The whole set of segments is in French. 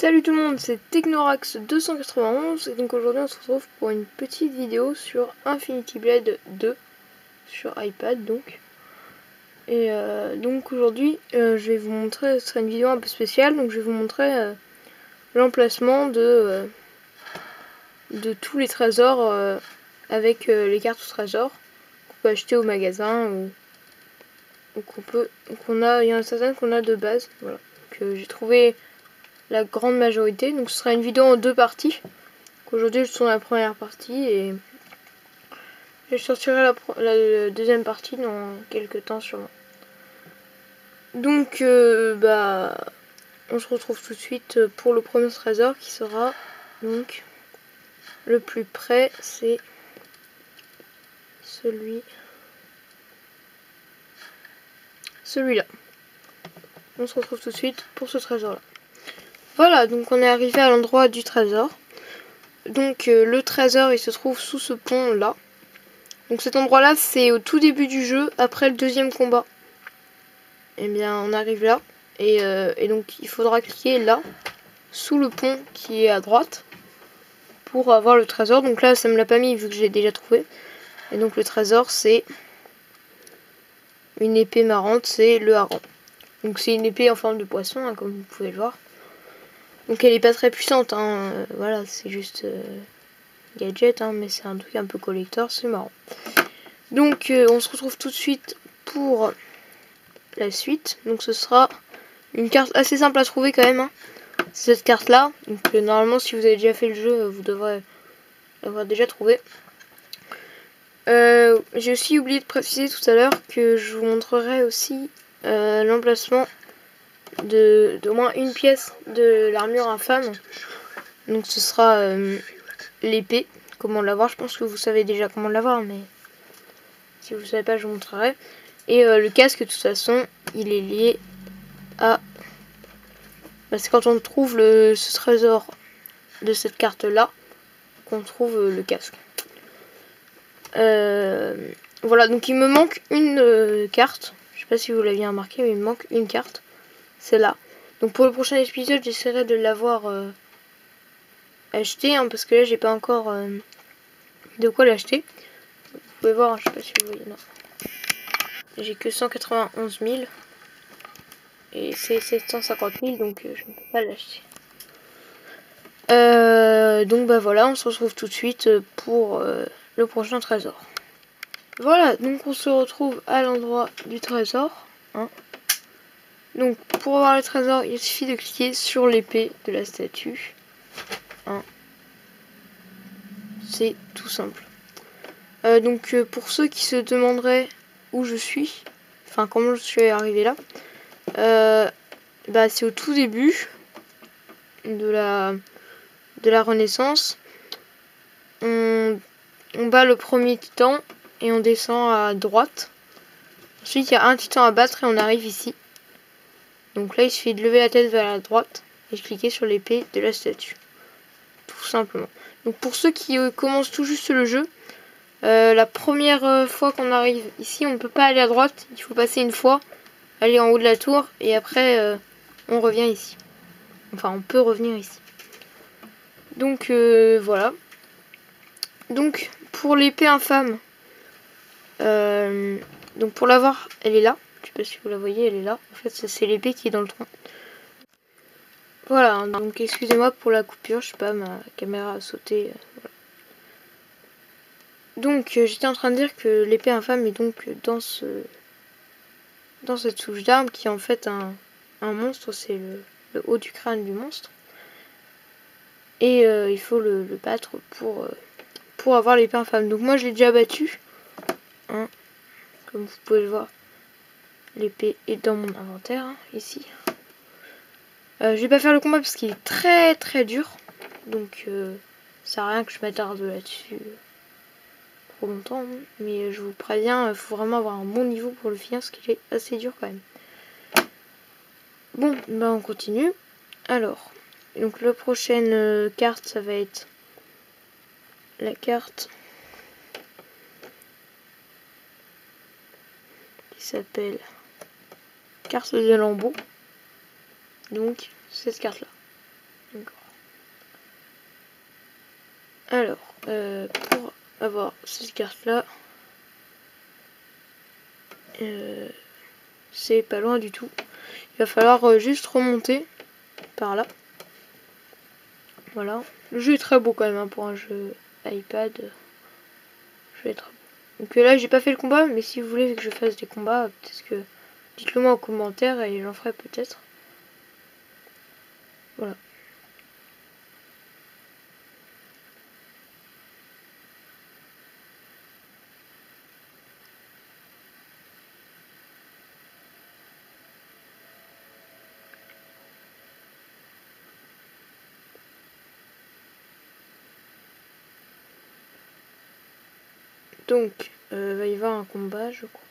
Salut tout le monde, c'est Technorax291 et donc aujourd'hui on se retrouve pour une petite vidéo sur Infinity Blade 2 sur iPad donc. Et donc aujourd'hui je vais vous montrer, ce sera une vidéo un peu spéciale, donc je vais vous montrer l'emplacement de tous les trésors avec les cartes au trésor qu'on peut acheter au magasin ou il y en a certaines qu'on a de base, voilà, que j'ai trouvé la grande majorité. Donc ce sera une vidéo en deux parties. Aujourd'hui je tourne la première partie et je sortirai la deuxième partie dans quelques temps sûrement. Donc on se retrouve tout de suite pour le premier trésor qui sera donc le plus près, c'est celui-là. On se retrouve tout de suite pour ce trésor là. Voilà, donc on est arrivé à l'endroit du trésor. Donc le trésor il se trouve sous ce pont là. Donc cet endroit là c'est au tout début du jeu, après le deuxième combat. Et bien on arrive là. Et donc il faudra cliquer là, sous le pont qui est à droite, pour avoir le trésor. Donc là ça me l'a pas mis vu que j'ai déjà trouvé. Et donc le trésor c'est une épée marrante, c'est le hareng. Donc c'est une épée en forme de poisson, hein, comme vous pouvez le voir. Donc elle est pas très puissante, hein. Voilà, c'est juste gadget, hein, mais c'est un truc un peu collector, c'est marrant. Donc on se retrouve tout de suite pour la suite. Donc ce sera une carte assez simple à trouver quand même, hein. C'est cette carte là. Donc normalement si vous avez déjà fait le jeu, vous devrez l'avoir déjà trouvé. J'ai aussi oublié de préciser tout à l'heure que je vous montrerai aussi l'emplacement d'au moins une pièce de l'armure infâme. Donc ce sera l'épée, comment l'avoir. Je pense que vous savez déjà comment l'avoir, mais si vous ne savez pas, je vous montrerai. Et le casque, de toute façon, il est lié à... c'est quand on trouve ce trésor de cette carte-là qu'on trouve le casque. Voilà, donc il me manque une carte. Je sais pas si vous l'aviez remarqué, mais il me manque une carte. C'est là. Donc pour le prochain épisode, j'essaierai de l'avoir acheté, hein, parce que là, j'ai pas encore de quoi l'acheter. Vous pouvez voir, hein, je sais pas si vous voyez, non. J'ai que 191 000. Et c'est 750 000, donc je ne peux pas l'acheter. Donc voilà, on se retrouve tout de suite pour le prochain trésor. Voilà, donc on se retrouve à l'endroit du trésor, hein. Donc pour avoir le trésor, il suffit de cliquer sur l'épée de la statue, hein. C'est tout simple. Donc pour ceux qui se demanderaient où je suis, enfin comment je suis arrivé là, c'est au tout début de la Renaissance. On bat le premier titan et on descend à droite. Ensuite il y a un titan à battre et on arrive ici. Donc là il suffit de lever la tête vers la droite et de cliquer sur l'épée de la statue. Tout simplement. Donc pour ceux qui commencent tout juste le jeu, la première fois qu'on arrive ici, on ne peut pas aller à droite. Il faut passer une fois, aller en haut de la tour et après on revient ici. Enfin on peut revenir ici. Donc voilà. Donc pour l'épée infâme, donc pour l'avoir, elle est là. Je sais pas si vous la voyez, elle est là. En fait c'est l'épée qui est dans le tronc. Voilà, donc excusez-moi pour la coupure, je sais pas, ma caméra a sauté. Voilà. Donc j'étais en train de dire que l'épée infâme est donc dans cette souche d'arme qui est en fait un monstre, c'est le haut du crâne du monstre. Et il faut le battre pour avoir l'épée infâme. Donc moi je l'ai déjà battu, hein, comme vous pouvez le voir. L'épée est dans mon inventaire, hein, ici. Je vais pas faire le combat parce qu'il est très très dur. Donc ça sert à rien que je m'attarde là-dessus trop longtemps. Hein. Mais je vous préviens, il faut vraiment avoir un bon niveau pour le finir parce qu'il est assez dur quand même. Bon, on continue. Alors, donc la prochaine carte, ça va être la carte qui s'appelle carte de lambeaux. Donc cette carte là. Donc Alors, pour avoir cette carte là, c'est pas loin du tout. Il va falloir juste remonter par là. Voilà. Le jeu est très beau quand même hein, pour un jeu iPad. Le jeu est très beau. Donc là j'ai pas fait le combat, mais si vous voulez que je fasse des combats, peut-être que dites-le moi en commentaire et j'en ferai peut-être. Voilà. Donc, va y avoir un combat, je crois.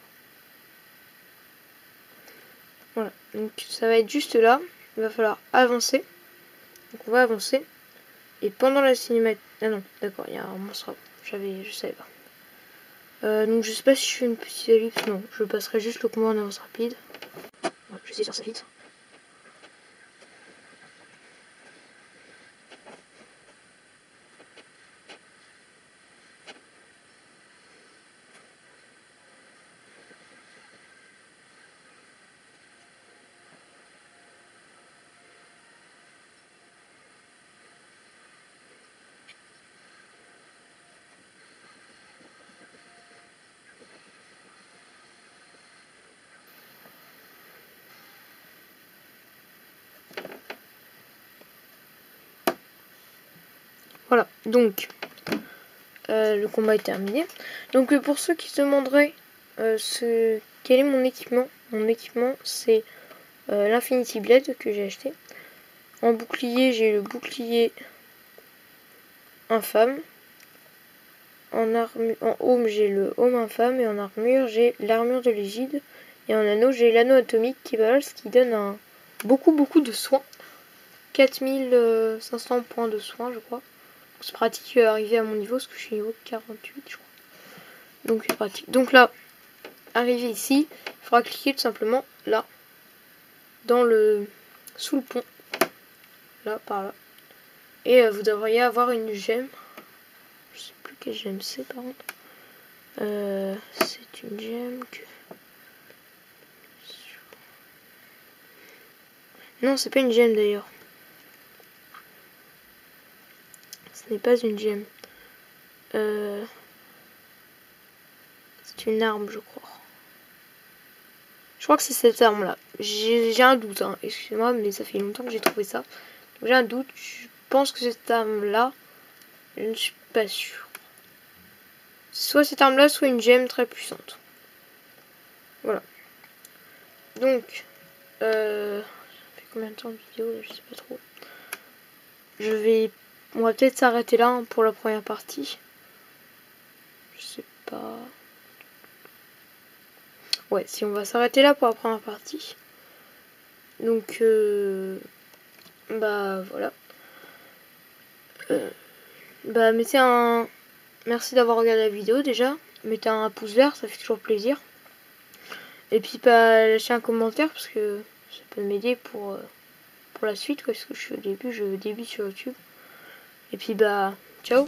Voilà, donc ça va être juste là. Il va falloir avancer. Donc on va avancer. Et pendant la cinématique... Ah non, d'accord, il y a un monstre. Je savais pas. Donc je sais pas si je fais une petite ellipse. Non, je passerai juste le combat en avance rapide. Ouais, je vais essayer de faire ça vite. Voilà, donc le combat est terminé. Donc pour ceux qui se demanderaient quel est mon équipement c'est l'Infinity Blade que j'ai acheté. En bouclier, j'ai le bouclier infâme. En home, j'ai le home infâme. Et en armure, j'ai l'armure de l'égide. Et en anneau, j'ai l'anneau atomique qui balance, qui donne beaucoup de soins. 4500 points de soins, je crois. C'est pratique arriver à mon niveau, parce que je suis niveau 48, je crois. Donc c'est pratique. Donc là, arrivé ici, il faudra cliquer tout simplement là, sous le pont. Là, par là. Et vous devriez avoir une gemme. Je sais plus quelle gemme c'est par contre. C'est une gemme que... Non, c'est pas une gemme d'ailleurs. Ce n'est pas une gemme. C'est une arme, je crois. Je crois que c'est cette arme-là. J'ai un doute, hein. Excusez-moi, mais ça fait longtemps que j'ai trouvé ça. J'ai un doute. Je pense que cette arme-là, je ne suis pas sûre. Soit cette arme-là, soit une gemme très puissante. Voilà. Donc, ça fait combien de temps de vidéo là, je sais pas trop. On va peut-être s'arrêter là hein, pour la première partie. Je sais pas. Ouais, si on va s'arrêter là pour la première partie. Donc, bah voilà. Bah mettez un... Merci d'avoir regardé la vidéo déjà. Mettez un pouce vert, ça fait toujours plaisir. Et puis bah lâchez un commentaire parce que ça peut m'aider pour la suite quoi, parce que je suis au début, je débute sur YouTube. Et puis bah ciao.